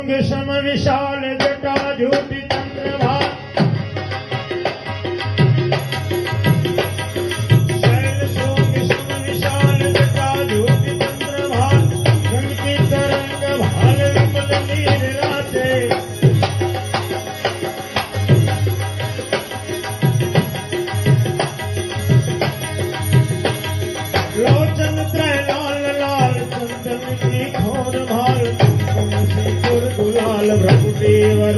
सम विशाल जटा ज्योति चंद्रभा शैल सोम सम विशाल जटा ज्योति चंद्रभा गंगी तरंग भाल विमल नीर राते लोचन त्रय लाल लाल कुंदन की खोर भाल गुलाल प्रभु देवर